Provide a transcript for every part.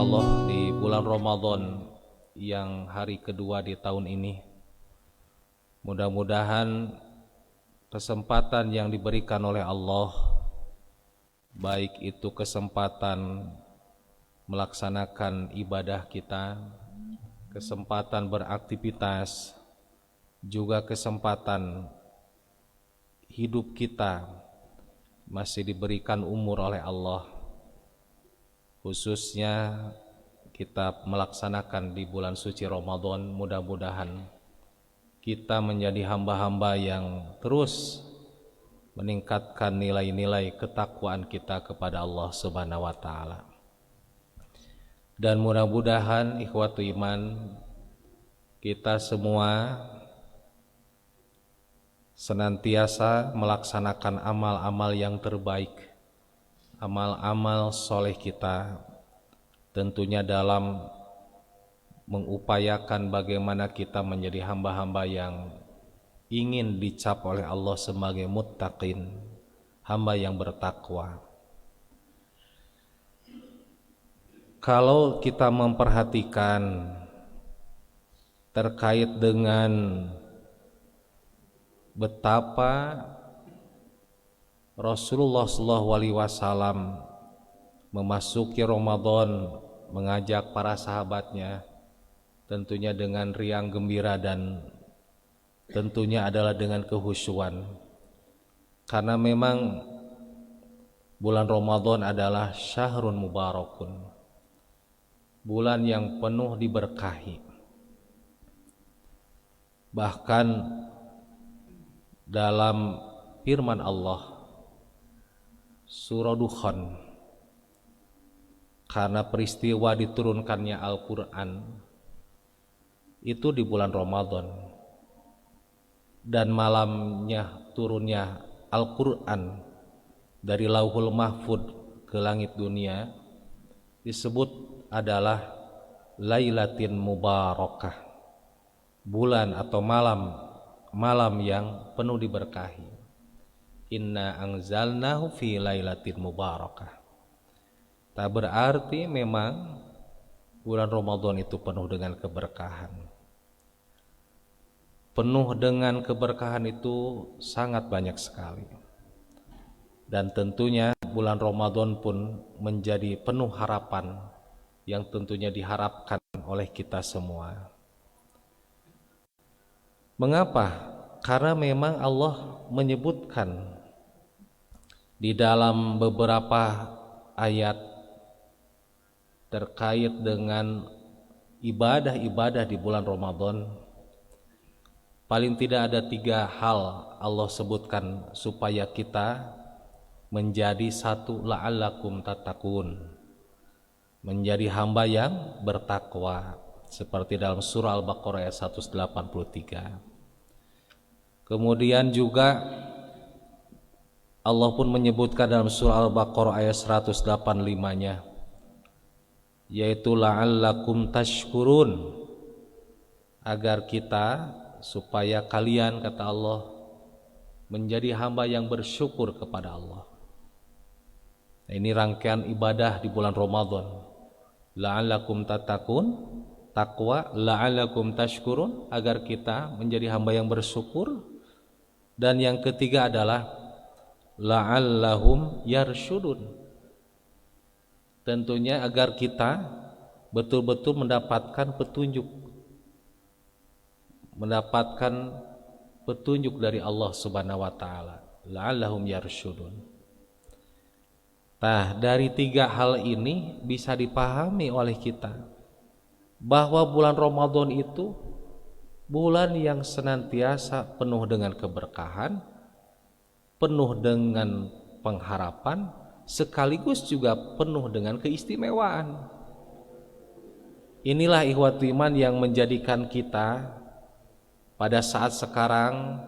insyaallah di bulan Ramadan yang hari kedua di tahun ini, mudah-mudahan kesempatan yang diberikan oleh Allah, baik itu kesempatan melaksanakan ibadah kita, kesempatan beraktivitas, juga kesempatan hidup kita masih diberikan umur oleh Allah, khususnya kita melaksanakan di bulan suci Ramadan. Mudah-mudahan kita menjadi hamba-hamba yang terus meningkatkan nilai-nilai ketakwaan kita kepada Allah Subhanahu wa taala. Dan mudah-mudahan ikhwatu iman, kita semua senantiasa melaksanakan amal-amal yang terbaik, amal-amal soleh kita, tentunya dalam mengupayakan bagaimana kita menjadi hamba-hamba yang ingin dicap oleh Allah sebagai muttaqin, hamba yang bertakwa. Kalau kita memperhatikan terkait dengan betapa Rasulullah SAW memasuki Ramadan, mengajak para sahabatnya tentunya dengan riang gembira dan tentunya adalah dengan kehusyuan, karena memang bulan Ramadan adalah syahrun mubarakun, bulan yang penuh diberkahi. Bahkan dalam firman Allah surah Dukhan, karena peristiwa diturunkannya Al-Quran itu di bulan Ramadan dan malamnya turunnya Al-Quran dari Lauhul Mahfud ke langit dunia disebut adalah Lailatin Mubarakah, bulan atau malam yang penuh diberkahi. Inna anzalnahu fi lailatin mubarakah. Tak berarti memang bulan Ramadan itu penuh dengan keberkahan. Penuh dengan keberkahan itu sangat banyak sekali. Dan tentunya bulan Ramadan pun menjadi penuh harapan yang tentunya diharapkan oleh kita semua. Mengapa? Karena memang Allah menyebutkan di dalam beberapa ayat terkait dengan ibadah-ibadah di bulan Ramadan. Paling tidak ada 3 hal Allah sebutkan supaya kita menjadi satu, la'allakum tattaqun, menjadi hamba yang bertakwa, seperti dalam surah Al-Baqarah ayat 183. Kemudian juga Allah pun menyebutkan dalam surah Al-Baqarah ayat 185-nya, yaitu la'allakum tashkurun, agar kita, supaya kalian, kata Allah, menjadi hamba yang bersyukur kepada Allah. Nah, ini rangkaian ibadah di bulan Ramadan. La'allakum tattaqun, takwa, la'allakum tashkurun, agar kita menjadi hamba yang bersyukur. Dan yang ketiga adalah la'allahum yarsyudun, tentunya agar kita betul-betul mendapatkan petunjuk dari Allah Subhanahu wa taala, la'allahum yarsyudun. Nah, dari 3 hal ini bisa dipahami oleh kita bahwa bulan Ramadan itu bulan yang senantiasa penuh dengan keberkahan, penuh dengan pengharapan, sekaligus juga penuh dengan keistimewaan. Inilah ikhwatu iman yang menjadikan kita pada saat sekarang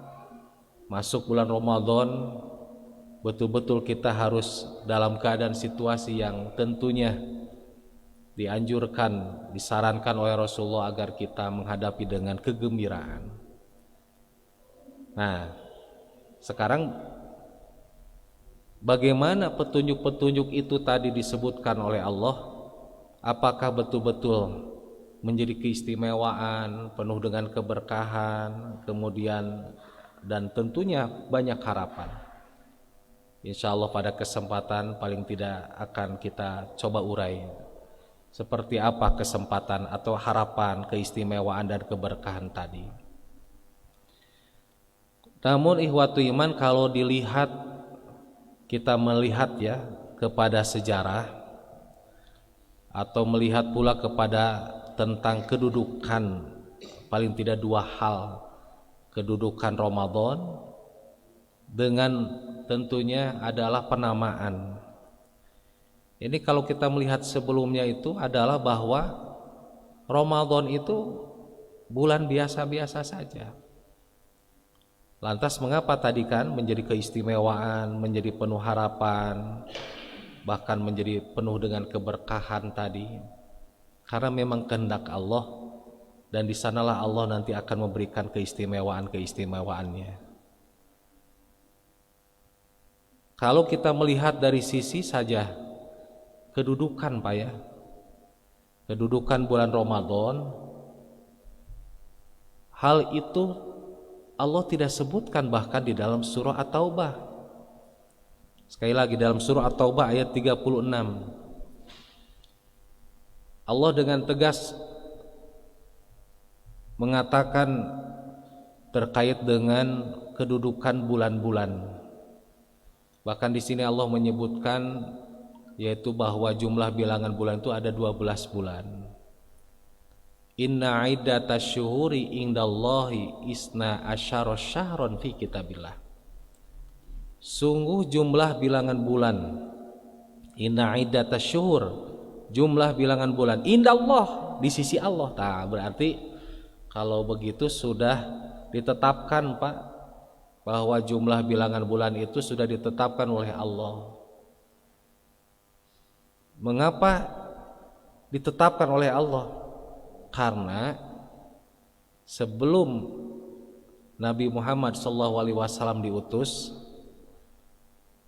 masuk bulan Ramadan, betul-betul kita harus dalam keadaan situasi yang tentunya dianjurkan, disarankan oleh Rasulullah agar kita menghadapi dengan kegembiraan. Nah, sekarang bagaimana petunjuk-petunjuk itu tadi disebutkan oleh Allah? apakah betul-betul menjadi keistimewaan, penuh dengan keberkahan, kemudian dan tentunya banyak harapan. Insya Allah pada kesempatan paling tidak akan kita coba urai seperti apa kesempatan atau harapan, keistimewaan dan keberkahan tadi. Namun ikhwatu iman, kalau dilihat, kita melihat ya kepada sejarah atau melihat pula kepada tentang kedudukan, paling tidak dua hal, kedudukan Ramadan dengan tentunya adalah penamaan. Ini kalau kita melihat sebelumnya itu adalah bahwa Ramadan itu bulan biasa-biasa saja. Lantas mengapa tadi kan menjadi keistimewaan, menjadi penuh harapan, bahkan menjadi penuh dengan keberkahan tadi? Karena memang kehendak Allah, dan di sanalah Allah nanti akan memberikan keistimewaan-keistimewaannya. Kalau kita melihat dari sisi saja kedudukan Pak ya, kedudukan bulan Ramadan, hal itu Allah tidak sebutkan bahkan di dalam surah At-Taubah. Sekali lagi dalam surah At-Taubah ayat 36. Allah dengan tegas mengatakan terkait dengan kedudukan bulan-bulan. Bahkan di sini Allah menyebutkan yaitu bahwa jumlah bilangan bulan itu ada 12 bulan. Inna iddatash syuhuri indallahi isna asyara syahron fi kitabillah. Sungguh jumlah bilangan bulan, inna iddatash syuhur, jumlah bilangan bulan indallah, di sisi Allah. Nah, berarti kalau begitu sudah ditetapkan Pak, bahwa jumlah bilangan bulan itu sudah ditetapkan oleh Allah. Mengapa ditetapkan oleh Allah? Karena sebelum Nabi Muhammad SAW diutus,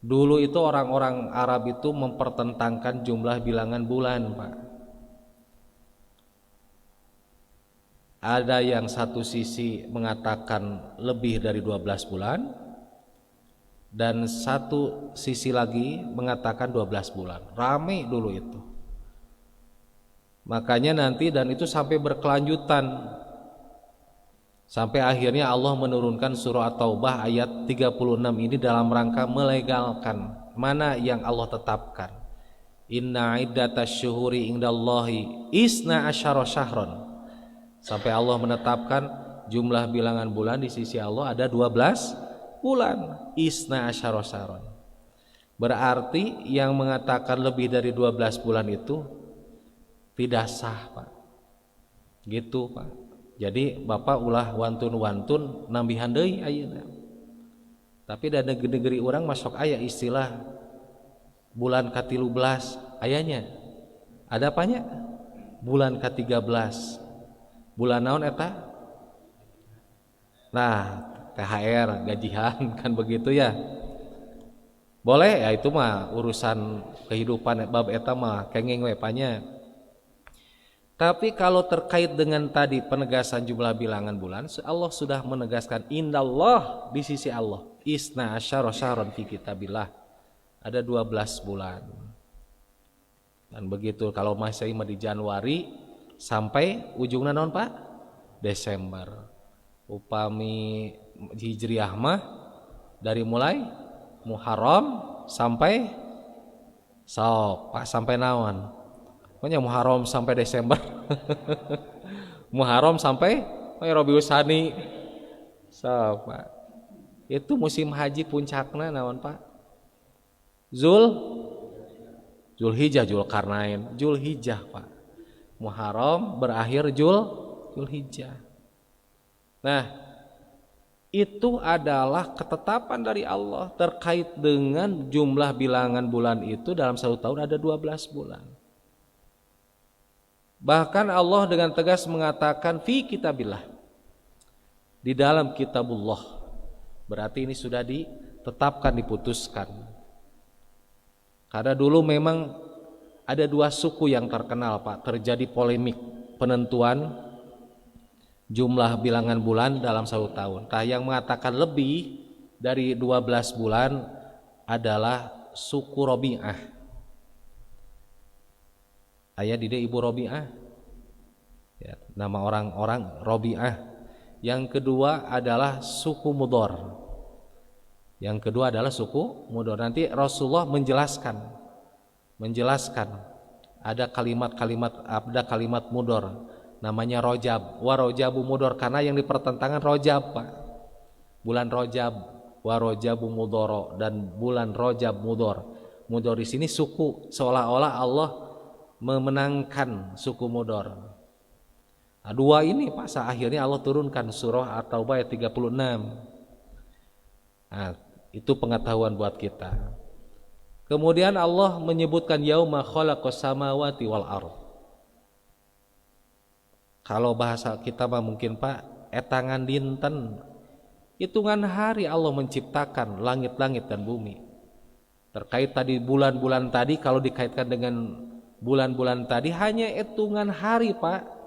dulu itu orang-orang Arab itu mempertentangkan jumlah bilangan bulan Pak. Ada yang satu sisi mengatakan lebih dari 12 bulan, dan satu sisi lagi mengatakan 12 bulan. Rame dulu itu. Makanya nanti, dan itu sampai berkelanjutan, sampai akhirnya Allah menurunkan surah At-Taubah ayat 36 ini dalam rangka melegalkan mana yang Allah tetapkan. Inna iddatash syuhuri indallahi isna asyara syahron. Sampai Allah menetapkan jumlah bilangan bulan di sisi Allah ada 12 bulan. Isna asyara syahron. Berarti yang mengatakan lebih dari 12 bulan itu tidak sah Pak. Gitu Pak. Jadi Bapak ulah wantun-wantun nambihan deui ayeuna. Tapi da negeri-negeri orang masuk aya istilah bulan ke-13 ayanya. Ada apanya? Bulan ke-13. Bulan naon eta? Nah, THR, gajian kan begitu ya. Boleh ya, itu mah urusan kehidupan bab eta mah kenging we panya. Tapi kalau terkait dengan tadi penegasan jumlah bilangan bulan, Allah sudah menegaskan indallah, di sisi Allah. Isna asyara syahron fi kitabillah. Ada 12 bulan. Dan begitu kalau masih di Januari sampai ujungnya naon Pak? Desember. Upami Hijriah mah dari mulai Muharram sampai Pak sampai naon? Pokoknya Muharram sampai Desember. Muharram sampai Rabiul Tsani. Pak. Itu musim haji puncakna naon Pak? Zulhijjah, Zulkarnain, Zulhijjah Pak. Muharram berakhir Zulhijjah. Nah, itu adalah ketetapan dari Allah terkait dengan jumlah bilangan bulan itu dalam satu tahun ada 12 bulan. Bahkan Allah dengan tegas mengatakan fi kitabillah, di dalam kitabullah. Berarti ini sudah ditetapkan, diputuskan. Karena dulu memang ada dua suku yang terkenal Pak, terjadi polemik penentuan jumlah bilangan bulan dalam satu tahun. Yang mengatakan lebih dari 12 bulan adalah suku Robi'ah. Ayah dide ibu Robi'ah, ya, nama orang-orang Robi'ah. Yang kedua adalah suku Mudor. Yang kedua adalah suku Mudor. Nanti Rasulullah menjelaskan ada kalimat Mudor, namanya Rojab. Wa Rojabu Mudor, karena yang dipertentangan Rojab Pak, bulan Rojab. Wa Rojabu Mudoro, dan bulan Rojab Mudor. Mudor di sini suku, seolah-olah Allah memenangkan suku Mudor. Nah, dua ini Pak, akhirnya Allah turunkan surah At-Taubah ayat 36. Nah, itu pengetahuan buat kita. Kemudian Allah menyebutkan yauma khalaqas samawati wal ardh. Kalau bahasa kita mah mungkin Pak, etangan dinten, hitungan hari Allah menciptakan langit-langit dan bumi. Terkait tadi bulan-bulan tadi, kalau dikaitkan dengan bulan-bulan tadi, hanya hitungan hari Pak,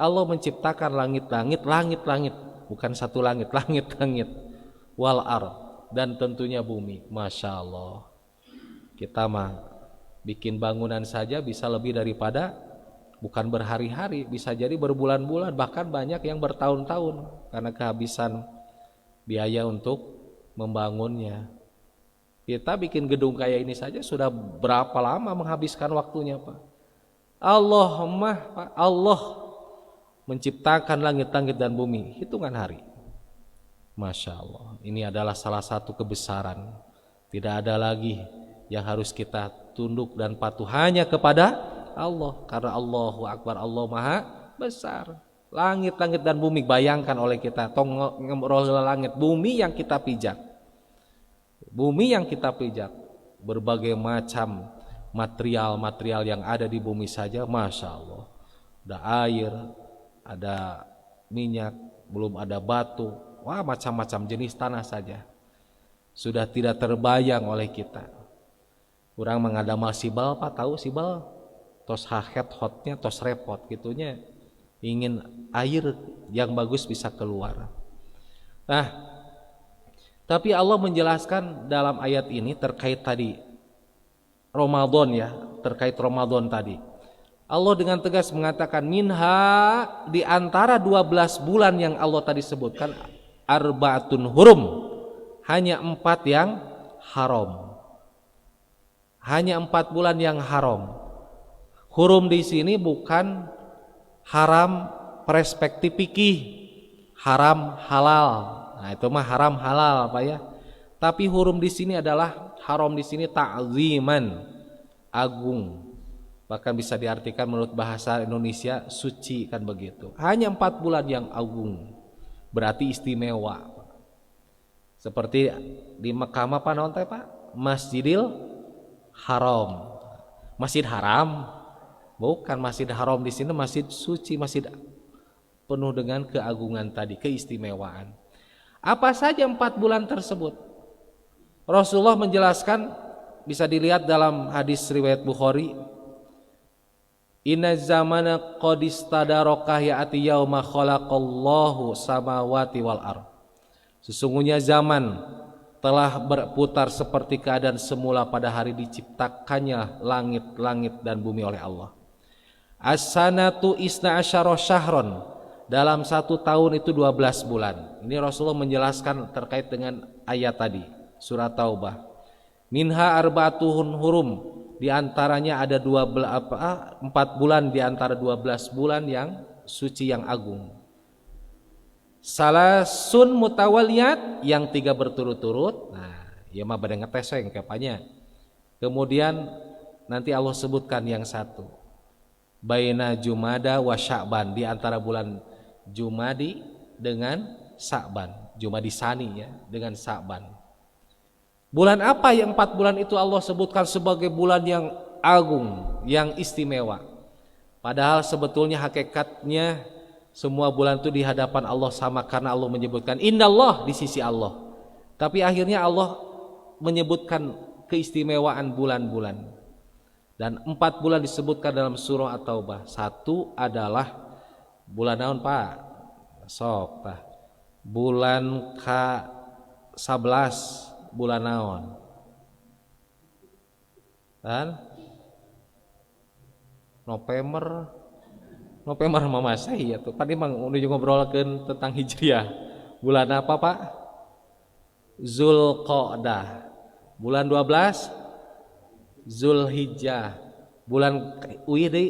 Allah menciptakan langit-langit, bukan satu langit, langit-langit, wal ardh, dan tentunya bumi. Masya Allah, kita mah bikin bangunan saja bisa lebih daripada, bukan berhari-hari, bisa jadi berbulan-bulan, bahkan banyak yang bertahun-tahun karena kehabisan biaya untuk membangunnya. Kita bikin gedung kayak ini saja sudah berapa lama menghabiskan waktunya Pak. Allah menciptakan langit-langit dan bumi, hitungan hari. Masya Allah, ini adalah salah satu kebesaran. Tidak ada lagi yang harus kita tunduk dan patuh, hanya kepada Allah, karena Allahu Akbar, Allah Maha Besar. Langit-langit dan bumi, bayangkan oleh kita, ngobrol langit, bumi yang kita pijak, berbagai macam material yang ada di bumi saja, Masya Allah. Ada air, ada minyak, belum ada batu, wah macam-macam jenis tanah saja sudah tidak terbayang oleh kita. Kurang mengadama sibal Pak, tahu sibal? Tos hahet hotnya, tos repot gitunya, ingin air yang bagus bisa keluar. Nah, tapi Allah menjelaskan dalam ayat ini terkait tadi Ramadan, ya, terkait Ramadan tadi. Allah dengan tegas mengatakan minha, di antara 12 bulan yang Allah tadi sebutkan, arbaatun hurum, hanya 4 yang haram. Hanya 4 bulan yang haram. Hurum di sini bukan haram perspektif fikih, haram halal. Nah, itu mah haram halal Pak ya. Tapi hurum di sini adalah haram di sini ta'ziman, agung. Bahkan bisa diartikan menurut bahasa Indonesia suci, kan begitu. Hanya 4 bulan yang agung, berarti istimewa. Seperti di Mekah apa naon teh Pak? Masjidil Haram. Masjid Haram, bukan Masjid Haram di sini, masjid suci, masjid penuh dengan keagungan tadi, keistimewaan. Apa saja 4 bulan tersebut? Rasulullah menjelaskan, bisa dilihat dalam hadis riwayat Bukhari. Inna zamana qad istadaraka ya'ti yauma khalaqallahu samawati wal ardh. Sesungguhnya zaman telah berputar seperti keadaan semula pada hari diciptakannya langit-langit dan bumi oleh Allah. As-sanatu isna asyara syahron, dalam 1 tahun itu 12 bulan. Ini Rasulullah menjelaskan terkait dengan ayat tadi, surat Taubah. Minha arba'atuhun hurum, di antaranya ada 4 bulan di antara 12 bulan yang suci, yang agung. Salasun mutawaliyat, yang 3 berturut-turut. Nah, ya mah pada ngeteseng kapanya. Kemudian nanti Allah sebutkan yang 1. Baina Jumada wa Sya'ban, di antara bulan Jumadi dengan Sya'ban. Jumadi Sani ya, dengan Sya'ban. Bulan apa yang 4 bulan itu Allah sebutkan sebagai bulan yang agung, yang istimewa? Padahal sebetulnya hakikatnya semua bulan itu di hadapan Allah sama, karena Allah menyebutkan indallah, di sisi Allah. Tapi akhirnya Allah menyebutkan keistimewaan bulan-bulan. Dan 4 bulan disebutkan dalam surah At-Taubah. Satu adalah bulan naon Pak? Sok tah. Bulan ke-11 bulan naon? Dan November mah Masehi atuh. Tadi mang udah ngobrolkeun tentang Hijriah. Bulan apa Pak? Zulqa'dah. Bulan 12 Zulhijjah. Bulan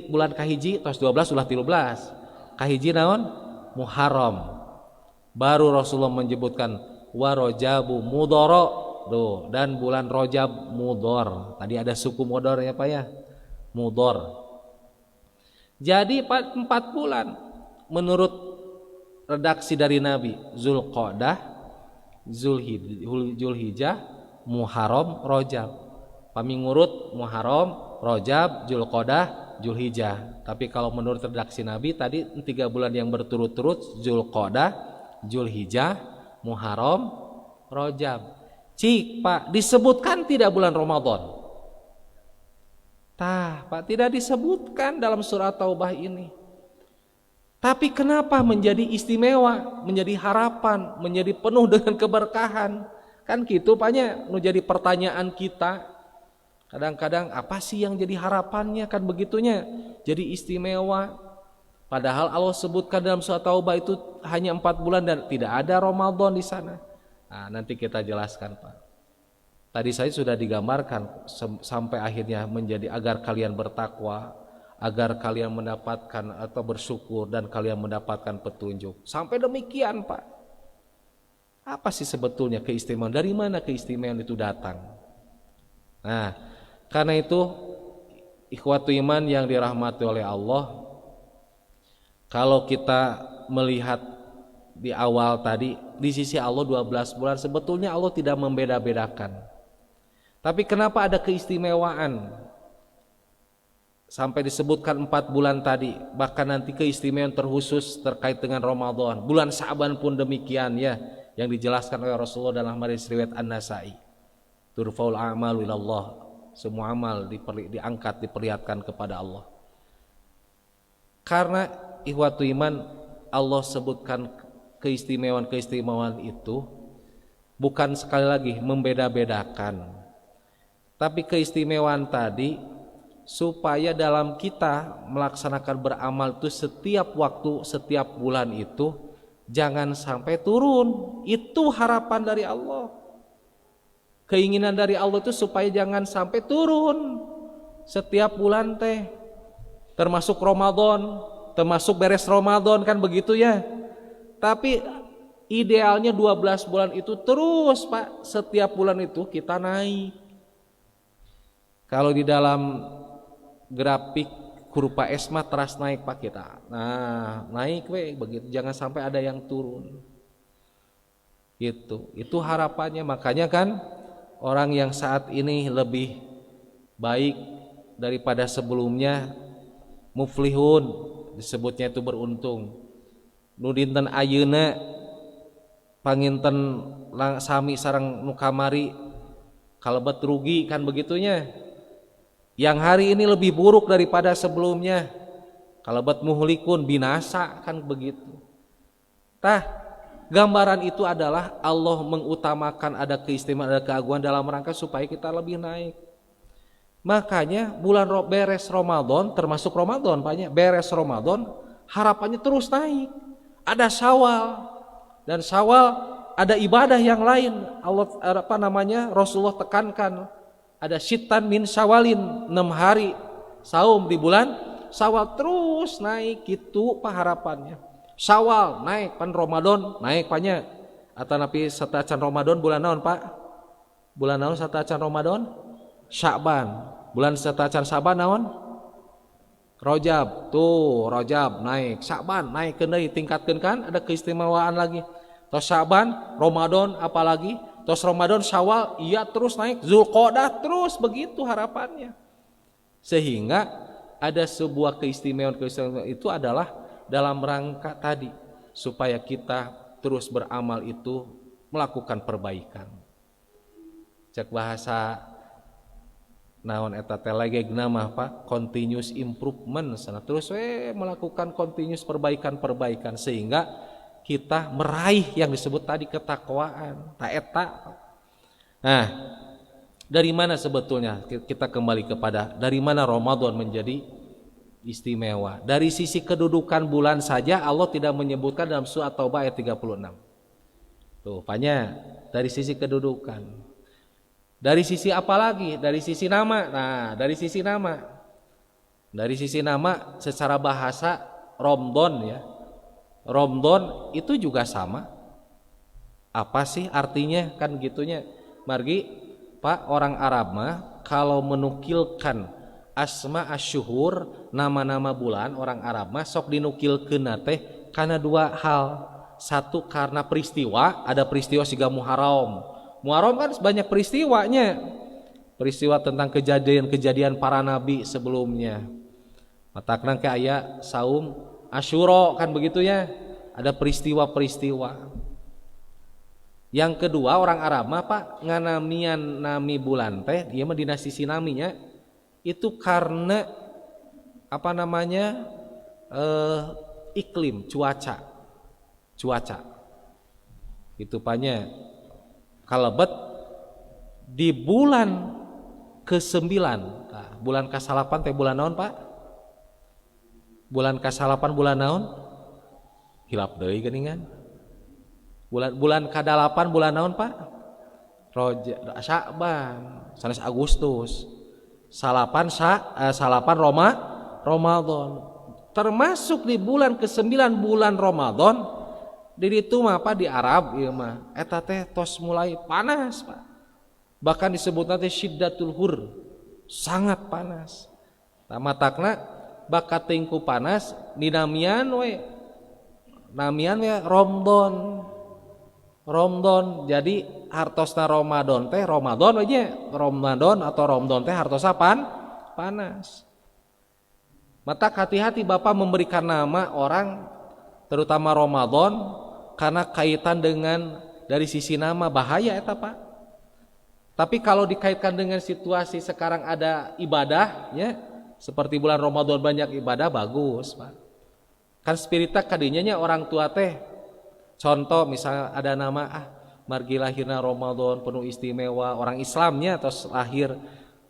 bulan kahiji tos 12 ulah 13. Kahiji naon? Muharram. Baru Rasulullah menyebutkan wa Rajabu Mudhara. Tuh, dan bulan Rajab Mudhar. Tadi ada suku Mudhar ya Pak ya? Mudhar. Jadi 4 bulan menurut redaksi dari Nabi, Zulqa'dah, Zulhijjah, Muharram, Rajab. Pamingurut Muharram, Rajab, Zulqa'dah, Zulhijjah. Tapi kalau menurut redaksi Nabi tadi 3 bulan yang berturut-turut, Zulqa'dah, Zulhijjah, Muharram, Rajab. Cik Pak, disebutkan tidak bulan Ramadan? Tah, Pak, tidak disebutkan dalam surah Taubah ini. Tapi kenapa menjadi istimewa, menjadi harapan, menjadi penuh dengan keberkahan? Kan gitu Paknya, menjadi pertanyaan kita. Kadang-kadang apa sih yang jadi harapannya? Kan begitunya, jadi istimewa. Padahal Allah sebutkan dalam surah Taubah itu hanya 4 bulan dan tidak ada Ramadan di sana. Nah, nanti kita jelaskan Pak. Tadi saya sudah digambarkan sampai akhirnya menjadi agar kalian bertakwa, agar kalian mendapatkan atau bersyukur dan kalian mendapatkan petunjuk. Sampai demikian Pak. Apa sih sebetulnya keistimewaan? Dari mana keistimewaan itu datang? Nah, karena itu ikhwatu iman yang dirahmati oleh Allah, kalau kita melihat di awal tadi, di sisi Allah 12 bulan sebetulnya Allah tidak membeda-bedakan. Tapi kenapa ada keistimewaan? Sampai disebutkan 4 bulan tadi, bahkan nanti keistimewaan terkhusus terkait dengan Ramadan. Bulan Sa'ban pun demikian ya, yang dijelaskan oleh Rasulullah dalam hadis riwayat An-Nasa'i. Turfaul a'malu ilallah. Semua amal diangkat, diperlihatkan kepada Allah. Karena ikhwatu iman, Allah sebutkan keistimewaan-keistimewaan itu bukan sekali lagi membeda-bedakan. Tapi keistimewaan tadi supaya dalam kita melaksanakan beramal itu setiap waktu, setiap bulan itu jangan sampai turun. Itu harapan dari Allah. Keinginan dari Allah itu supaya jangan sampai turun setiap bulan teh. Termasuk Ramadan, termasuk beres Ramadan kan begitu ya. Tapi idealnya 12 bulan itu terus Pak, setiap bulan itu kita naik. Kalau di dalam grafik kurva ESMA terus naik Pak kita. Nah, naik begitu, jangan sampai ada yang turun. Gitu. Itu harapannya. Makanya kan orang yang saat ini lebih baik daripada sebelumnya, muflihun disebutnya itu beruntung. Nu dinten ayeuna panginten sami sareng nu kamari kalebet rugi kan begitunya. Yang hari ini lebih buruk daripada sebelumnya. Kalebet muhlikun binasa kan begitu. Tah, gambaran itu adalah Allah mengutamakan ada keistimewaan, ada keagungan dalam rangka supaya kita lebih naik. Makanya bulan beres Ramadan, termasuk Ramadan Paknya, beres Ramadan harapannya terus naik. Ada Syawal, dan Syawal ada ibadah yang lain. Rasulullah tekankan ada syitan min Syawalin, 6 hari saum di bulan Syawal terus naik gitu Pak harapannya. Syawal naik, pan Ramadan naik Paknya. Atau napi satacan Ramadan bulan naon Pak? Bulan naon satacan Ramadan? Sya'ban. Bulan satacan Sya'ban naon? Rajab. Tuh, Rajab naik, Sya'ban naik deui tingkatkeun kan ada keistimewaan lagi. Tos Sya'ban, Ramadan apalagi? Tos Ramadan, Syawal, iya terus naik, Zulqa'dah terus begitu harapannya. Sehingga ada sebuah keistimewaan itu adalah dalam rangka tadi supaya kita terus beramal itu melakukan perbaikan. Cek bahasa naon eta teh legegna mah Pak continuous improvement sana terus melakukan continuous perbaikan sehingga kita meraih yang disebut tadi ketakwaan ta eta. Nah, dari mana sebetulnya kita kembali kepada dari mana Ramadan menjadi istimewa? Dari sisi kedudukan bulan saja Allah tidak menyebutkan dalam surat Taubah ayat 36. Tuh, banyak dari sisi kedudukan. Dari sisi apa lagi? Dari sisi nama. Nah, dari sisi nama. Dari sisi nama secara bahasa Ramadan ya. Ramadan itu juga sama. Apa sih artinya kan gitunya? Margi, Pak, orang Arab mah kalau menukilkan asma asyuhur, nama-nama bulan orang Arab mah sok dinukilkeun teh karena dua hal. Satu karena peristiwa, ada peristiwa siga Muharram. Muharram kan banyak peristiwanya. Peristiwa tentang kejadian-kejadian para nabi sebelumnya. Matakna ke aya saum Asyura kan begitu ya. Ada peristiwa-peristiwa. Yang kedua orang Arab mah Pak nganamian nami bulan teh dia mah dina sisi naminya itu karena apa namanya iklim cuaca itu panya kalebet di bulan ke-9 nah, bulan ke-8 teh bulan naon Pak? Bulan ke-8 bulan naon? Hilap deui geuningan. Bulan ke-8 bulan naon Pak? Sya'ban, sanes Agustus. Salapan Ramadan. Termasuk di bulan ke-9 bulan Ramadan di ditu mah apa di Arab ieu mah eta teh tos mulai panas Pak. Bahkan disebutna teh syiddatul hur, sangat panas. Tah matakna bakat tingku panas dinamian we Ramadan. Jadi hartosna Ramadan teh Ramadan aja. Ramadan atau Ramadan teh hartosna panas. Mata hati-hati Bapak memberikan nama orang terutama Ramadan karena kaitan dengan dari sisi nama bahaya eta Pak. Tapi kalau dikaitkan dengan situasi sekarang ada ibadah ya, seperti bulan Ramadan banyak ibadah bagus Pak. Kan spiritnya kadinya nya orang tua teh contoh misalnya ada nama margi lahirna Ramadan penuh istimewa orang Islamnya terus lahir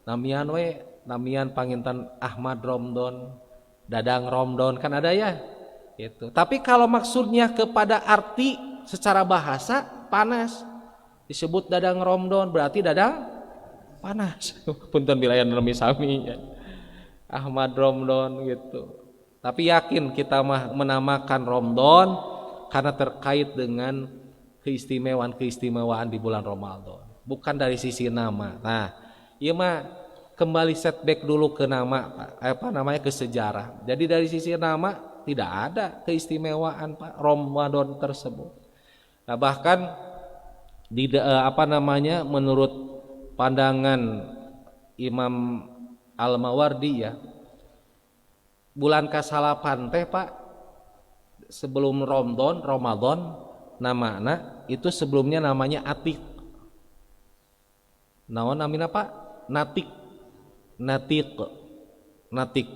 namian panginten Ahmad Ramadan, Dadang Ramadan kan ada ya. Gitu. Tapi kalau maksudnya kepada arti secara bahasa panas disebut Dadang Ramadan berarti Dadang panas. Punten bilayan nami sami ya. Ahmad Ramadan gitu. Tapi yakin kita mah menamakan Ramadan karena terkait dengan keistimewaan di bulan Ramadan, bukan dari sisi nama. Nah, ieu mah kembali setback dulu ke nama ke sejarah. Jadi dari sisi nama tidak ada keistimewaan Pak Ramadan tersebut. Nah, bahkan di menurut pandangan Imam Al-Mawardi ya, bulan ke-8 teh Pak sebelum Ramadan namana itu sebelumnya namanya Atik. Naon namina Pak? Natik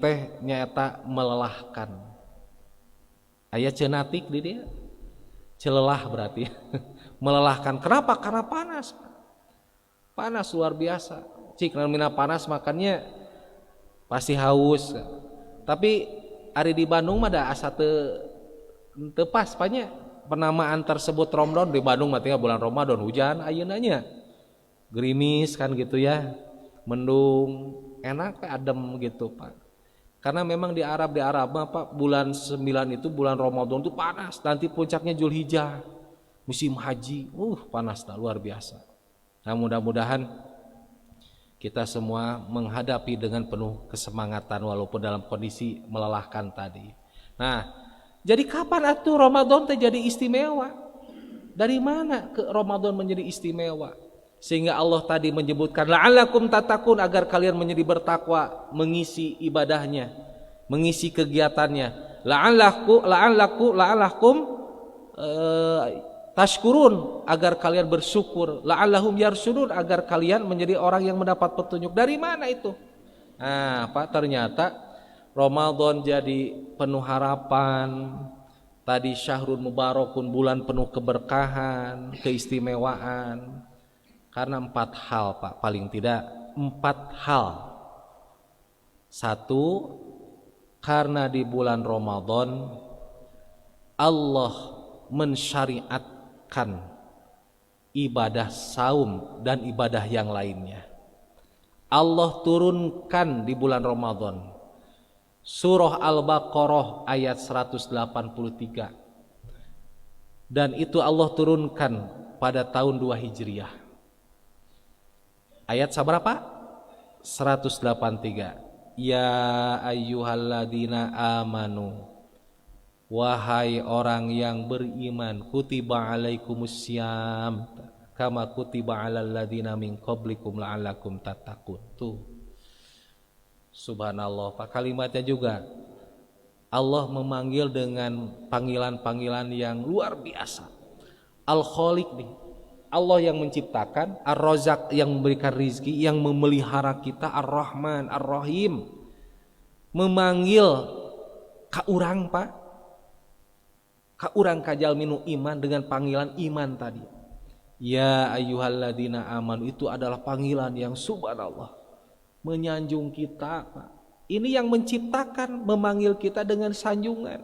teh nyaeta melelahkan. Aya cenatik di dia. Celelah berarti. Melelahkan. Kenapa? Karena panas. Panas luar biasa. Cik namina panas makanya pasti haus. Tapi ari di Bandung mah da asa teu pas panya penamaan tersebut Ramadan di Bandung mah tinggal bulan Ramadan hujan ayeuna nya. Gerimis kan gitu ya. Mendung, enak adem gitu Pak. Karena memang di Arab mah Pak bulan 9 itu bulan Ramadan itu panas, nanti puncaknya Zulhijjah. Musim haji. Panas luar biasa. Nah, mudah-mudahan kita semua menghadapi dengan penuh kesemangatan walaupun dalam kondisi melelahkan tadi. Nah, jadi kapan atuh Ramadan jadi istimewa? Dari mana ke Ramadan menjadi istimewa? Sehingga Allah tadi menyebutkan la'allakum tattaqun agar kalian menjadi bertakwa mengisi ibadahnya, mengisi kegiatannya. La'allakum tashkurun agar kalian bersyukur, la'allahum yarsyudun agar kalian menjadi orang yang mendapat petunjuk. Dari mana itu? Nah, Pak, ternyata Ramadan jadi penuh harapan. Tadi syahrul mubarakun, bulan penuh keberkahan, keistimewaan. Karena 4 hal, Pak, paling tidak 4 hal. 1, karena di bulan Ramadan Allah mensyariatkan ibadah saum dan ibadah yang lainnya. Allah turunkan di bulan Ramadan Surah Al-Baqarah ayat 183. Dan itu Allah turunkan pada tahun 2 Hijriah. Ayat seberapa? 183. Ya ayyuhalladzina amanu, wahai orang yang beriman, kutiba alaikumussyam kama kutiba alal ladzina min qablikum la'allakum tattaqun. Tuh. Subhanallah, Pak, kalimatnya juga Allah memanggil dengan panggilan-panggilan yang luar biasa. Al-Khaliq nih, Allah yang menciptakan, Ar-Razzaq yang memberikan rizki, yang memelihara kita, Ar-Rahman, Ar-Rahim. Memanggil ka urang, Pak, ka urang kajal minu iman dengan panggilan iman tadi. Ya ayyuhalladzina amanu, itu adalah panggilan yang subhanallah menyanjung kita, Pak. Ini yang menciptakan, memanggil kita dengan sanjungan.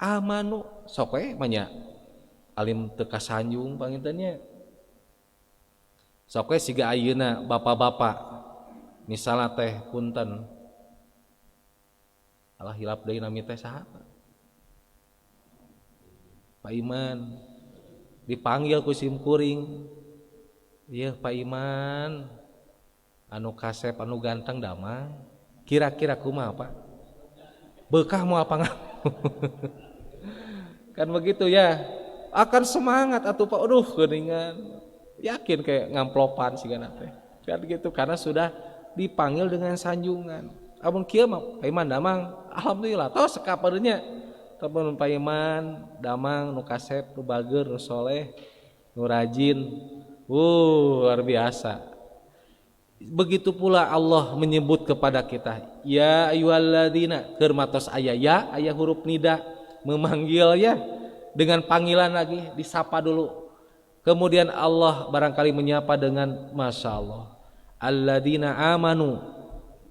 Amanu, sok we manya alim teka sanjung pangintennya. Sok we siga ayeuna bapak-bapak misalnya teh punten alah hilap deui nami teh saha, Pak Iman dipanggil ku simkuring. Ieu Pak Iman anu kasep anu ganteng damang, kira-kira kumaha, Pak? Bekah mau apa nggak? Kan begitu ya, akan semangat atuh, Pak. Aduh geuningan, yakin kayak ngamplopan sigana teh. Kan gitu, karena sudah dipanggil dengan sanjungan. Amun kieu mah Pak Iman damang, alhamdulillah tos sekapeurnya. Temen Pak Iman damang nu kasep, nu bager, nu soleh, nu rajin. Luar biasa. Begitu pula Allah menyebut kepada kita, ya ayyuhalladzina, keur matos aya ya, aya huruf nida, memanggil ya, dengan panggilan lagi, disapa dulu. Kemudian Allah barangkali menyapa dengan masya Allah, alladzina amanu,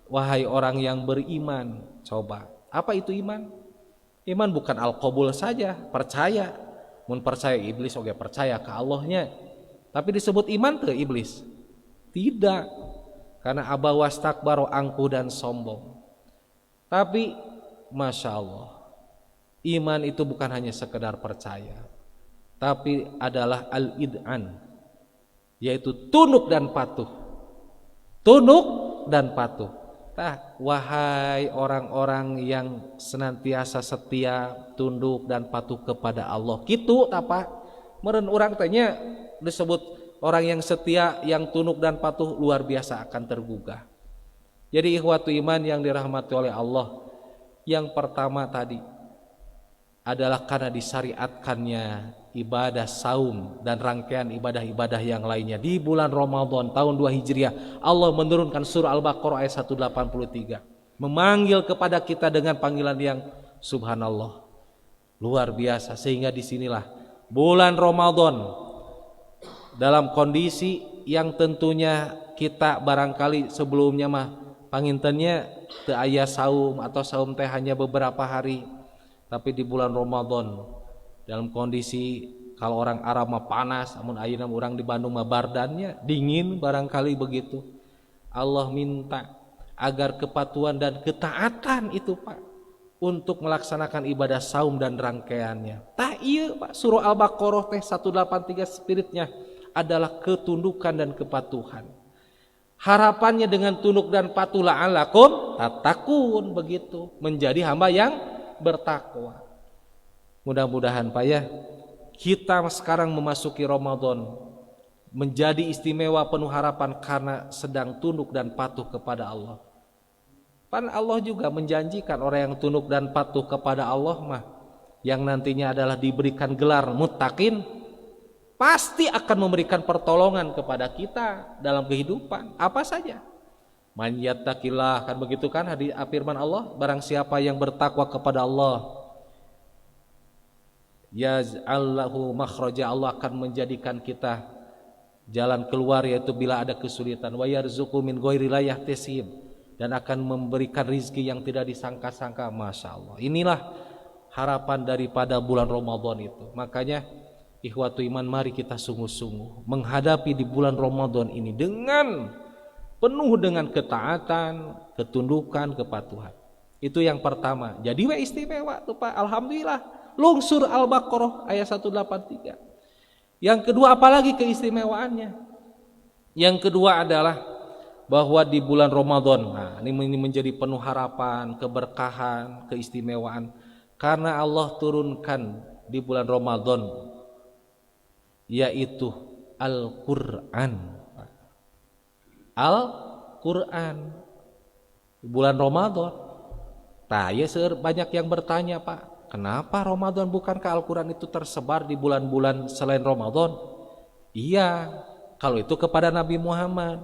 wahai orang yang beriman. Coba, apa itu iman? Iman bukan al-qabul saja, percaya. Mun percaya iblis oke percaya ke Allahnya. Tapi disebut iman ke iblis? Tidak. Karena aba wastakbaro, angkuh dan sombong. Tapi masya Allah, iman itu bukan hanya sekedar percaya, tapi adalah al-id'an, yaitu tunduk dan patuh. Tunduk dan patuh. Wahai orang-orang yang senantiasa setia, tunduk dan patuh kepada Allah. Kitu apa? Meureun urang tanya disebut orang yang setia, yang tunduk dan patuh, luar biasa akan tergugah. Jadi ikhwatu iman yang dirahmati oleh Allah, yang pertama tadi adalah karena disyariatkannya ibadah saum dan rangkaian ibadah-ibadah yang lainnya di bulan Ramadan tahun 2 Hijriah. Allah menurunkan surah Al-Baqarah ayat 183, memanggil kepada kita dengan panggilan yang subhanallah, luar biasa. Sehingga disinilah bulan Ramadan dalam kondisi yang tentunya kita barangkali sebelumnya mah pangintennya teu aya saum atau saum teh hanya beberapa hari, tapi di bulan Ramadan dalam kondisi kalau orang Arab mah panas, amun ayeuna urang di Bandung mah bardannya dingin barangkali begitu. Allah minta agar kepatuhan dan ketaatan itu, Pak, untuk melaksanakan ibadah saum dan rangkaiannya. Tah ieu, Pak, surah Al-Baqarah teh 183 spiritnya adalah ketundukan dan kepatuhan. Harapannya dengan tunduk dan patuh, la'allakum tattaqun, begitu, menjadi hamba yang bertakwa. Mudah-mudahan, Pak, ya, kita sekarang memasuki Ramadan menjadi istimewa, penuh harapan karena sedang tunduk dan patuh kepada Allah. Pan Allah juga menjanjikan orang yang tunduk dan patuh kepada Allah mah yang nantinya adalah diberikan gelar muttaqin, pasti akan memberikan pertolongan kepada kita dalam kehidupan apa saja. Man yattaqillah, kan begitu kan firman Allah, barang siapa yang bertakwa kepada Allah, yaj'al lahu makhraja, Allah akan menjadikan kita jalan keluar, yaitu bila ada kesulitan, wa yarzuqu min ghairi la yahtasib, dan akan memberikan rizki yang tidak disangka-sangka. Masya Allah, inilah harapan daripada bulan Ramadan itu. Makanya ikhwatu iman, mari kita sungguh-sungguh menghadapi di bulan Ramadan ini dengan penuh dengan ketaatan, ketundukan, kepatuhan. Itu yang pertama. Jadi istimewa tuh Pak, alhamdulillah. Lungsur Al-Baqarah ayat 183. Yang kedua, apalagi keistimewaannya? Yang kedua adalah bahwa di bulan Ramadan, nah ini menjadi penuh harapan, keberkahan, keistimewaan, karena Allah turunkan di bulan Ramadan yaitu Al-Qur'an. Al-Qur'an di bulan Ramadan. Nah, ya banyak yang bertanya, Pak, kenapa Ramadan? Bukankah Al-Quran itu tersebar di bulan-bulan selain Ramadan? Iya, kalau itu kepada Nabi Muhammad.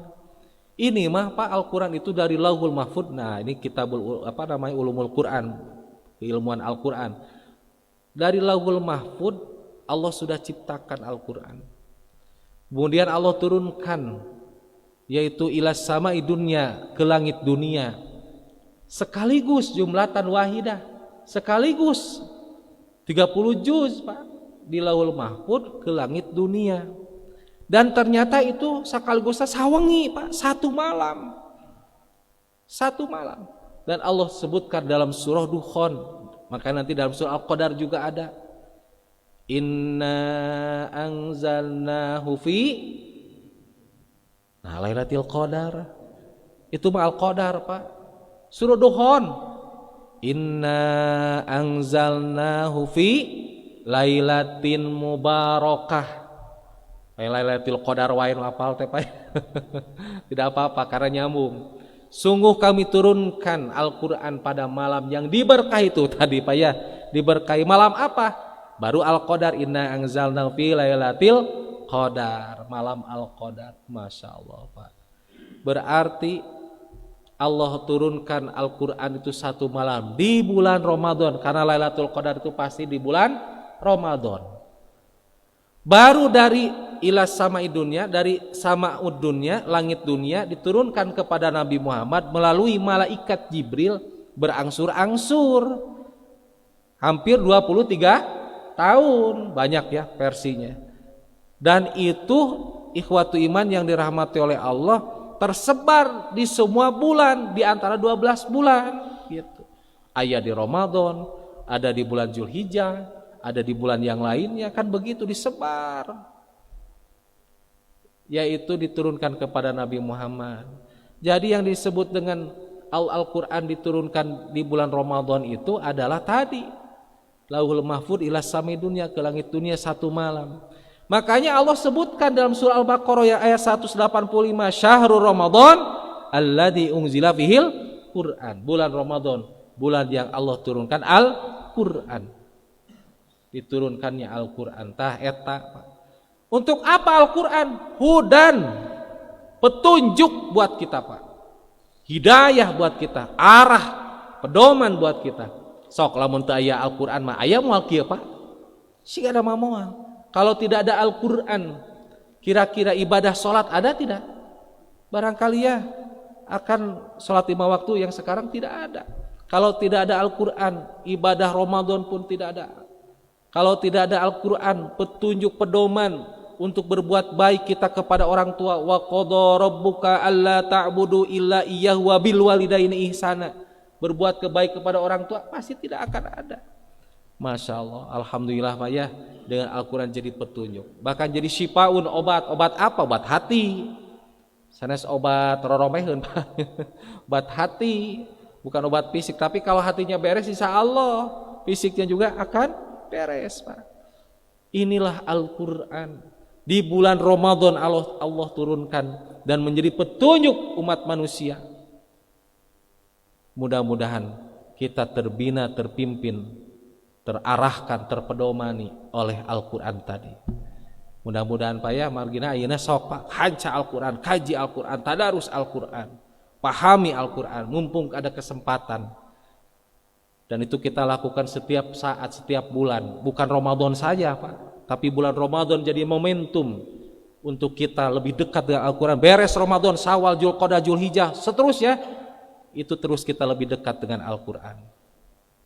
Ini mah Pak, Al-Quran itu dari Lauhul Mahfud. Nah, ini kitabul Ulumul Quran, keilmuan Al-Quran. Dari Lauhul Mahfud Allah sudah ciptakan Al-Quran. Kemudian Allah turunkan, yaitu ilas sama'i dunya, ke langit dunia. Sekaligus jumlatan wahidah, sekaligus 30 juz Pak, di Lauhul Mahfud ke langit dunia. Dan ternyata itu sekaligus sawengi Pak, satu malam. Satu malam. Dan Allah sebutkan dalam surah Dukhan, maka nanti dalam surah Al-Qadar juga ada. Inna anzalnahu fi Lailatul Qadar. Itu mah Al-Qadar Pak. Surah Dukhan. Inna anzalnahu fi lailatin mubarakah. Lailatul Qadar wae hafal teh Pak. Tidak apa-apa karena nyambung. Sungguh kami turunkan Al-Qur'an pada malam yang diberkahi itu tadi Pak ya. Diberkahi malam apa? Baru Al-Qadar, inna anzalnahu fi lailatul Qadar, malam Al-Qadar. Masya Allah Pak. Berarti Allah turunkan Al-Quran itu satu malam di bulan Ramadan, karena Lailatul Qadar itu pasti di bulan Ramadan. Baru dari ilas sama'i dunya, dari sama'ud dunya, langit dunia, diturunkan kepada Nabi Muhammad melalui malaikat Jibril berangsur-angsur. Hampir 23 tahun, banyak ya versinya. Dan itu ikhwatu iman yang dirahmati oleh Allah, tersebar di semua bulan, di antara 12 bulan gitu. Ada di Ramadan, ada di bulan Zulhijjah, ada di bulan yang lainnya, kan begitu disebar. Yaitu diturunkan kepada Nabi Muhammad. Jadi yang disebut dengan Al-Quran diturunkan di bulan Ramadan itu adalah tadi Lauhul Mahfud ila sami dunia, ke langit dunia satu malam. Makanya Allah sebutkan dalam surah Al-Baqarah ya ayat 185, Syahrul Ramadan alladzi unzila fihil Quran. Bulan Ramadan, bulan yang Allah turunkan Al-Quran. Diturunkannya Al-Quran tah eta. Untuk apa Al-Quran? Hudan, petunjuk buat kita Pak. Hidayah buat kita, arah, pedoman buat kita. Sok lamun teu aya Al-Quran mah aya moal kieu Pak. Siga ada moal. Kalau tidak ada Al-Quran, kira-kira ibadah sholat ada tidak? Barangkali ya akan sholat 5 waktu yang sekarang tidak ada. Kalau tidak ada Al-Quran, ibadah Ramadan pun tidak ada. Kalau tidak ada Al-Quran, petunjuk pedoman untuk berbuat baik kita kepada orang tua, wa qadha rabbuka alla ta'budu illa iyyahu wa bil walidaini ihsana. Berbuat kebaik kepada orang tua pasti tidak akan ada. Masya Allah, alhamdulillah Pak ya, dengan Al-Quran jadi petunjuk. Bahkan jadi syifaun, obat apa? Obat hati. Sanes obat roromeheun Pak. Obat hati, bukan obat fisik. Tapi kalau hatinya beres, insya Allah fisiknya juga akan beres Pak. Inilah Al-Quran di bulan Ramadan Allah turunkan dan menjadi petunjuk umat manusia. Mudah-mudahan kita terbina, terpimpin, terarahkan, terpedomani oleh Al-Quran tadi. Mudah-mudahan Pak ya margina ayeuna sok Pak hanca Al-Qur'an, kaji Al-Qur'an, tadarus Al-Qur'an, pahami Al-Qur'an mumpung ada kesempatan. Dan itu kita lakukan setiap saat, setiap bulan. Bukan Ramadan saja Pak, tapi bulan Ramadan jadi momentum untuk kita lebih dekat dengan Al-Quran. Beres Ramadan, Syawal, Dzulqa'dah, Dzulhijjah, seterusnya itu terus kita lebih dekat dengan Al-Quran.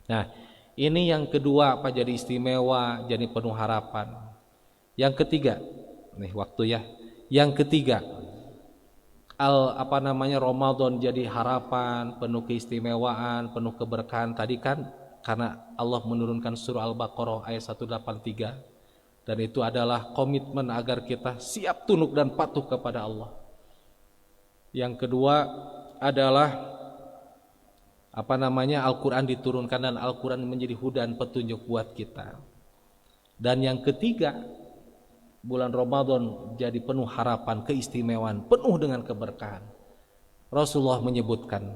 Nah, ini yang kedua Pak, jadi istimewa, jadi penuh harapan. Yang ketiga, nih waktu ya. Yang ketiga, Ramadan jadi harapan, penuh keistimewaan, penuh keberkahan. Tadi kan karena Allah menurunkan surah Al-Baqarah ayat 183, dan itu adalah komitmen agar kita siap tunduk dan patuh kepada Allah. Yang kedua adalah Al-Quran diturunkan dan Al-Quran menjadi hudan, petunjuk buat kita. Dan yang ketiga, bulan Ramadan jadi penuh harapan, keistimewaan, penuh dengan keberkahan. Rasulullah menyebutkan,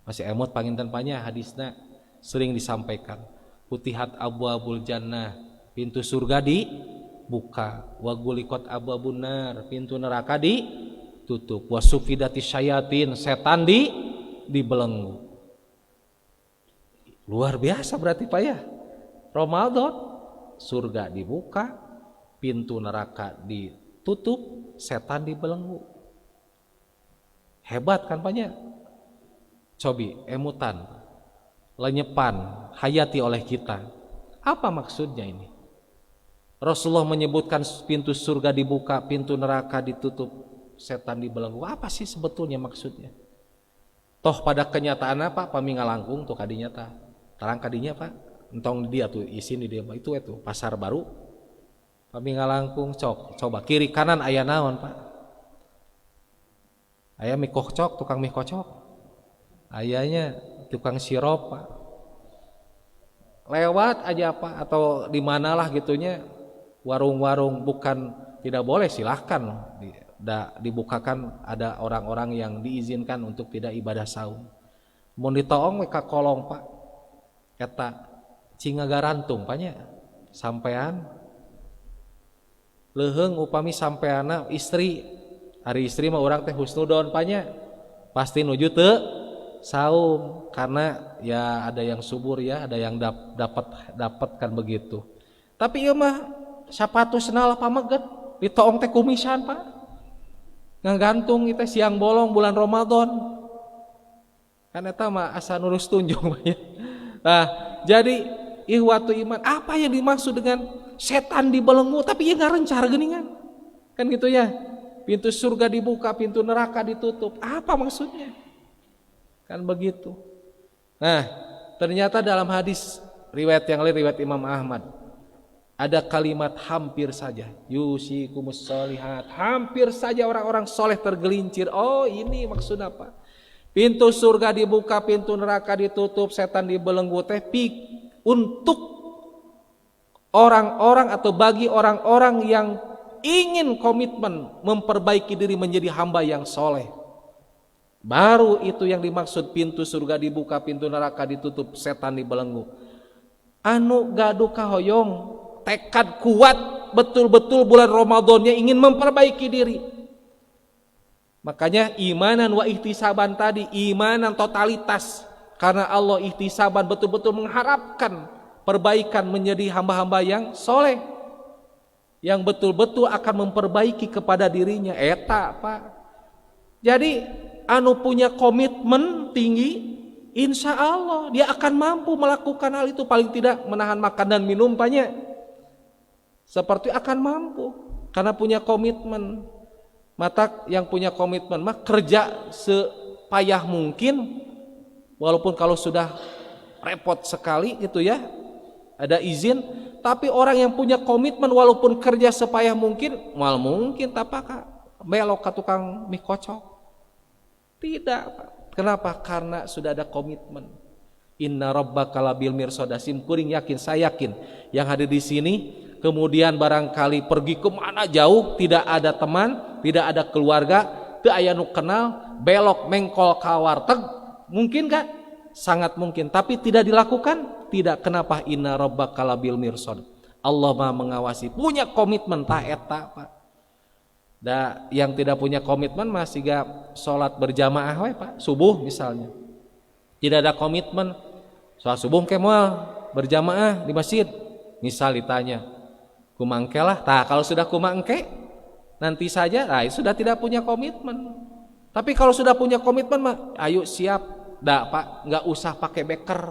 masih emot panginten-pannya hadisnya sering disampaikan, Futihat abwabul jannah, pintu surga dibuka, wa guliqat abwabun nar, pintu neraka ditutup, wa sufidati syayatin, setan dibelenggu. Luar biasa berarti Pak ya. Ramadan, surga dibuka, pintu neraka ditutup, setan dibelenggu. Hebat kan Pak ya? Cobi, emutan, lenyepan, hayati oleh kita. Apa maksudnya ini? Rasulullah menyebutkan pintu surga dibuka, pintu neraka ditutup, setan dibelenggu. Apa sih sebetulnya maksudnya? Toh pada kenyataan apa? Pami ngalangkung tuh kadinya tah. Tarang kadinya Pak. Entong dia tuh isin di dia itu pasar baru. Pami ngalangkung coba kiri kanan aya naon Pak? Aya mie kocok, tukang mie kocok. Ayanya tukang sirup Pak. Lewat aja Pak, atau di manalah gitunya warung-warung, bukan tidak boleh, silahkan dibukakan, ada orang-orang yang diizinkan untuk tidak ibadah saum. Mun ditoong we ka kolong Pak, eta cingagarantung Pak nya, sampean leheung upami sampeana istri, hari istri mah urang teh husnudon Pak nya, pasti nuju teu saum, karena ya ada yang subur ya, ada yang dapatkan begitu. Tapi ieu mah sapatusna lah pameget, ditoong teh kumisan Pak, ngagantung kita siang bolong bulan Ramadan, kan eta mah asa nurus tunjung Pak ya. Nah, jadi ihwatu iman, apa yang dimaksud dengan setan dibelenggu tapi ya ngarencar geuningan? Kan gitu ya. Pintu surga dibuka, pintu neraka ditutup. Apa maksudnya? Kan begitu. Nah, ternyata dalam hadis riwayat yang lain, riwayat Imam Ahmad, ada kalimat hampir saja, yusikumus sholihat, hampir saja orang-orang soleh tergelincir. Oh, ini maksud apa? Pintu surga dibuka, pintu neraka ditutup, setan dibelenggu teh untuk orang-orang atau bagi orang-orang yang ingin komitmen memperbaiki diri menjadi hamba yang soleh. Baru itu yang dimaksud pintu surga dibuka, pintu neraka ditutup, setan dibelenggu. Anu gaduh kahoyong, tekad kuat betul-betul bulan Ramadannya ingin memperbaiki diri. Makanya imanan wa ihtisaban tadi, imanan totalitas, karena Allah ihtisaban betul-betul mengharapkan perbaikan menjadi hamba-hamba yang soleh, yang betul-betul akan memperbaiki kepada dirinya. Eta Pak. Jadi anu punya komitmen tinggi, insya Allah dia akan mampu melakukan hal itu, paling tidak menahan makan dan minum Paknya. Seperti akan mampu karena punya komitmen. Mata yang punya komitmen mah kerja sepayah mungkin, walaupun kalau sudah repot sekali gitu ya, ada izin. Tapi orang yang punya komitmen walaupun kerja sepayah mungkin, mal mungkin tapaka belok ke tukang mie kocok. Tidak Pak. Kenapa? Karena sudah ada komitmen. Inna rabbaka labil mirsadasim, kuring yakin, saya yakin yang hadir di sini kemudian barangkali pergi kemana jauh, tidak ada teman, tidak ada keluarga, teu aya nu kenal, belok mengkol ka warteg, mungkin gak? Sangat mungkin. Tapi tidak dilakukan? Tidak. Kenapa? Inna rabbaka labil mirsad, Allah Maha mengawasi, punya komitmen tah eta Pak. Da yang tidak punya komitmen masih gak sholat berjamaah we Pak, subuh misalnya. Tidak ada komitmen sholat subuh ke moal berjamaah di masjid. Misal ditanya, kumangke lah. Tah kalau sudah kumangke nanti saja, nah sudah tidak punya komitmen. Tapi kalau sudah punya komitmen mah ayo siap. Da Pak, nggak usah pakai beker.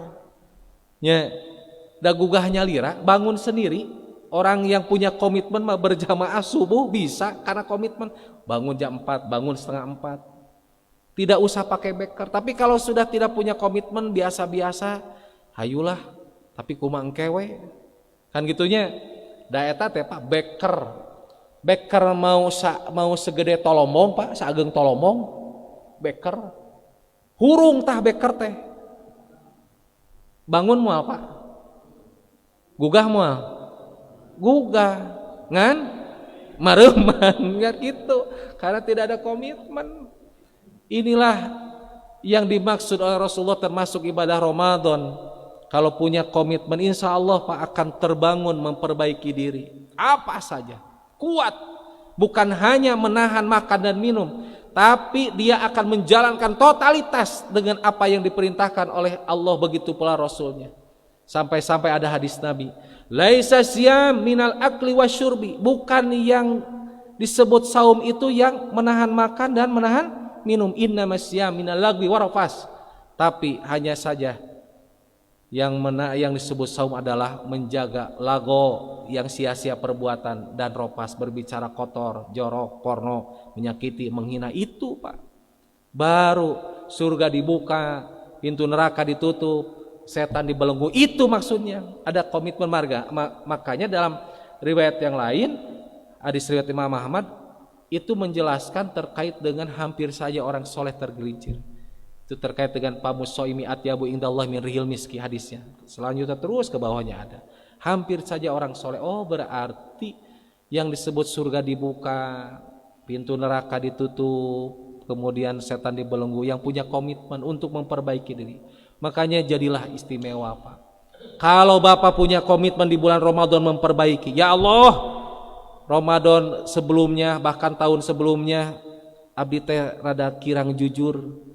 Nya da gugahnya lira, bangun sendiri. Orang yang punya komitmen mah berjamaah subuh bisa karena komitmen. Bangun jam 4, bangun setengah 4. Tidak usah pakai beker. Tapi kalau sudah tidak punya komitmen biasa-biasa, hayulah. Tapi kumangke we. Kan gitunya. Da eta teh Pak beker. Beker mau segede tolomong Pak, saageng tolomong. Beker. Hurung tah beker teh. Bangun moal Pak. Gugah moal. Gugah ngan mareuman nggak gitu karena tidak ada komitmen. Inilah yang dimaksud oleh Rasulullah termasuk ibadah Ramadan. Kalau punya komitmen insya Allah Pak akan terbangun memperbaiki diri apa saja, kuat, bukan hanya menahan makan dan minum, tapi dia akan menjalankan totalitas dengan apa yang diperintahkan oleh Allah, begitu pula Rasulnya. Sampai-sampai ada hadis Nabi, laisa siyam minal akli wasyurbi, bukan yang disebut saum itu yang menahan makan dan menahan minum, innamas siyam minal lagwi warafas, tapi hanya saja yang disebut saum adalah menjaga lago, yang sia-sia perbuatan, dan ropas, berbicara kotor, jorok, porno, menyakiti, menghina, itu Pak. Baru surga dibuka, pintu neraka ditutup, setan dibelenggu, itu maksudnya. Ada komitmen marga. Makanya dalam riwayat yang lain, hadis riwayat Imam Ahmad itu menjelaskan terkait dengan hampir saja orang soleh tergelincir. Itu terkait dengan pamusoimi atyabu indallah min rihil miski, hadisnya. Selanjutnya terus ke bawahnya ada hampir saja orang soleh. Oh berarti yang disebut surga dibuka, pintu neraka ditutup, kemudian setan dibelenggu, yang punya komitmen untuk memperbaiki diri. Makanya jadilah istimewa Pak. Kalau Bapak punya komitmen di bulan Ramadan memperbaiki, ya Allah, Ramadan sebelumnya bahkan tahun sebelumnya abdi teh rada kirang jujur,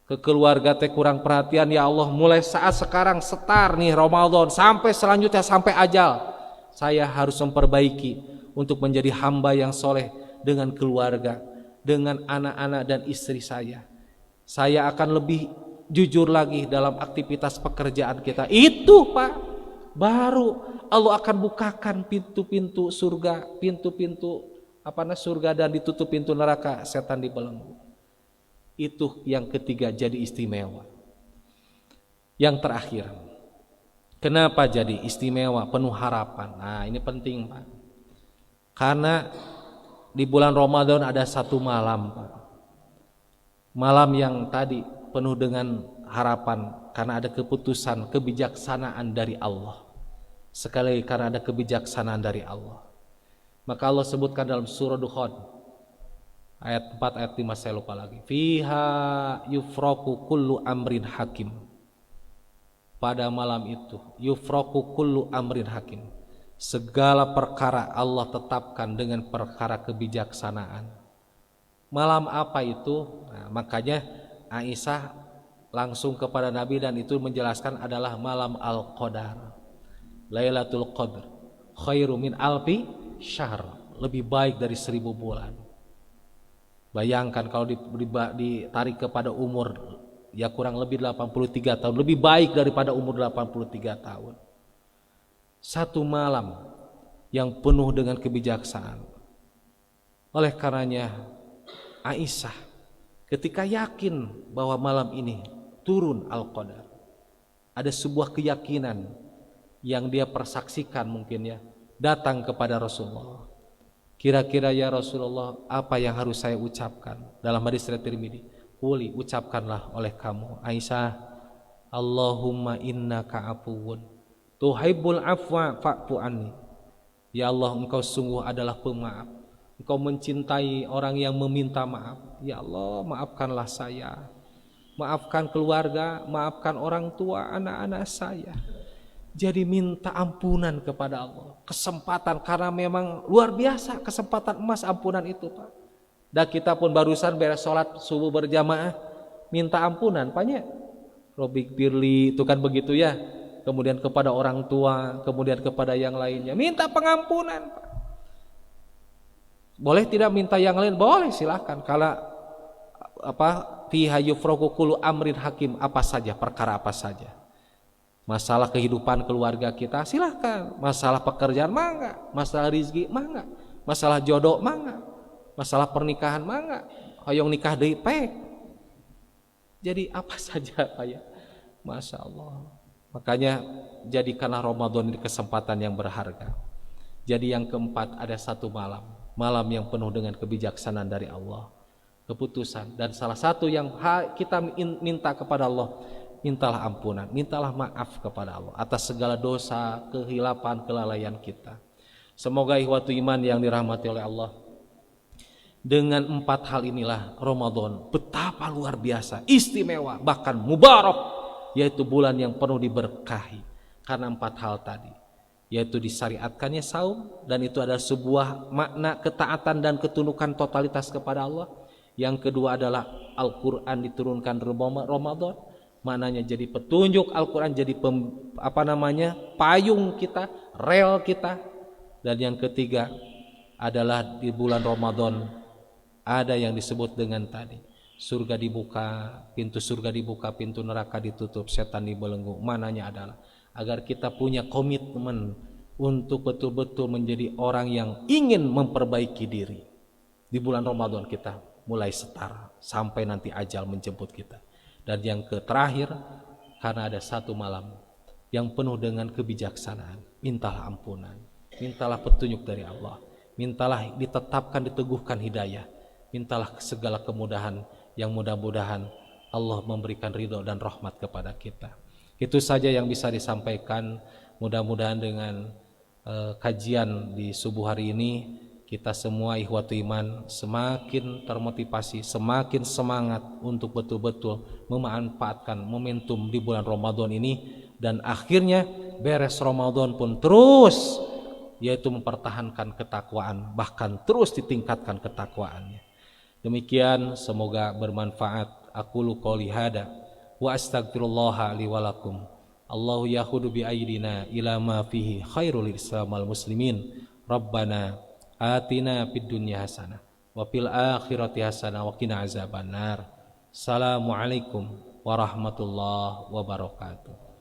ke keluarga teh kurang perhatian, ya Allah, mulai saat sekarang setar nih Ramadan sampai selanjutnya sampai ajal, saya harus memperbaiki untuk menjadi hamba yang soleh dengan keluarga, dengan anak-anak dan istri saya. Saya akan lebih jujur lagi dalam aktivitas pekerjaan kita. Itu Pak, baru Allah akan bukakan pintu-pintu surga, pintu-pintu surga, dan ditutup pintu neraka, setan dibelenggu. Itu yang ketiga, jadi istimewa. Yang terakhir, kenapa jadi istimewa, penuh harapan? Nah ini penting Pak, karena di bulan Ramadan ada satu malam Pak, malam yang tadi penuh dengan harapan karena ada keputusan, kebijaksanaan dari Allah. Sekali lagi, karena ada kebijaksanaan dari Allah. Maka Allah sebutkan dalam surah Dukhan ayat 4 ayat 5, saya lupa lagi. Fiha yufraku kullu amrin hakim. Pada malam itu yufraku kullu amrin hakim, segala perkara Allah tetapkan dengan perkara kebijaksanaan. Malam apa itu? Nah, makanya Aisyah langsung kepada Nabi dan itu menjelaskan adalah malam Al-Qadar, Lailatul Qadar, khairu min alfi syahr, lebih baik dari 1000 bulan. Bayangkan kalau ditarik kepada umur, ya kurang lebih 83 tahun, lebih baik daripada umur 83 tahun. Satu malam yang penuh dengan kebijaksanaan. Oleh karenanya Aisyah ketika yakin bahwa malam ini turun Al-Qadar, ada sebuah keyakinan yang dia persaksikan mungkin ya, datang kepada Rasulullah. Kira-kira ya Rasulullah, apa yang harus saya ucapkan? Dalam hadis riwayat Tirmidzi, quli, ucapkanlah oleh kamu Aisyah, Allahumma innaka afuwun tuhibbul afwa fa'fu anni. Ya Allah, engkau sungguh adalah pemaaf, engkau mencintai orang yang meminta maaf. Ya Allah, maafkanlah saya, maafkan keluarga, maafkan orang tua, anak-anak saya. Jadi minta ampunan kepada Allah. Kesempatan, karena memang luar biasa kesempatan emas ampunan itu, Pak. Dan kita pun barusan beres sholat subuh berjamaah, minta ampunan, Pak. Robik Birli, itu kan begitu ya. Kemudian kepada orang tua, kemudian kepada yang lainnya, minta pengampunan, Pak. Boleh tidak minta yang lain? Boleh, silahkan. Kalau fiha yufraqu kullu amrin hakim, apa saja, perkara apa saja. Masalah kehidupan keluarga kita, silahkan. Masalah pekerjaan, mangga. Masalah rizki, mangga. Masalah jodoh, mangga. Masalah pernikahan, mangga. Hoyong nikah deui pek. Jadi apa saja, Pak ya. Masya Allah. Makanya jadikanlah Ramadan ini kesempatan yang berharga. Jadi yang keempat, ada satu malam. Malam yang penuh dengan kebijaksanaan dari Allah. Keputusan. Dan salah satu yang kita minta kepada Allah, mintalah ampunan, mintalah maaf kepada Allah atas segala dosa, kehilapan, kelalaian kita. Semoga ikhwatu iman yang dirahmati oleh Allah, dengan 4 hal inilah Ramadan betapa luar biasa, istimewa, bahkan mubarak, yaitu bulan yang penuh diberkahi. Karena 4 hal tadi, yaitu disyariatkannya saum, dan itu adalah sebuah makna ketaatan dan ketundukan totalitas kepada Allah. Yang kedua adalah Al-Quran diturunkan Ramadan, maknanya jadi petunjuk. Al-Quran jadi payung kita, rel kita. Dan yang ketiga adalah di bulan Ramadan ada yang disebut dengan tadi, surga dibuka, pintu surga dibuka, pintu neraka ditutup, setan dibelenggu. Maknanya adalah agar kita punya komitmen untuk betul-betul menjadi orang yang ingin memperbaiki diri. Di bulan Ramadan kita mulai setara sampai nanti ajal menjemput kita. Dan yang terakhir, karena ada satu malam yang penuh dengan kebijaksanaan, mintalah ampunan, mintalah petunjuk dari Allah, mintalah ditetapkan, diteguhkan hidayah, mintalah segala kemudahan yang mudah-mudahan Allah memberikan ridho dan rahmat kepada kita. Itu saja yang bisa disampaikan. Mudah-mudahan dengan kajian di subuh hari ini, kita semua ikhwatu iman semakin termotivasi, semakin semangat untuk betul-betul memanfaatkan momentum di bulan Ramadan ini. Dan akhirnya beres Ramadan pun terus, yaitu mempertahankan ketakwaan, bahkan terus ditingkatkan ketakwaannya. Demikian, semoga bermanfaat. Aqulu qouli hada wa astaghfirullah li wa lakum. Allahu yahudu bi aidina ila ma fihi khairul islam wal muslimin. Rabbana atina fid dunya hasanah wa fil akhirati hasanah wa qina azabannar. Assalamualaikum warahmatullahi wabarakatuh.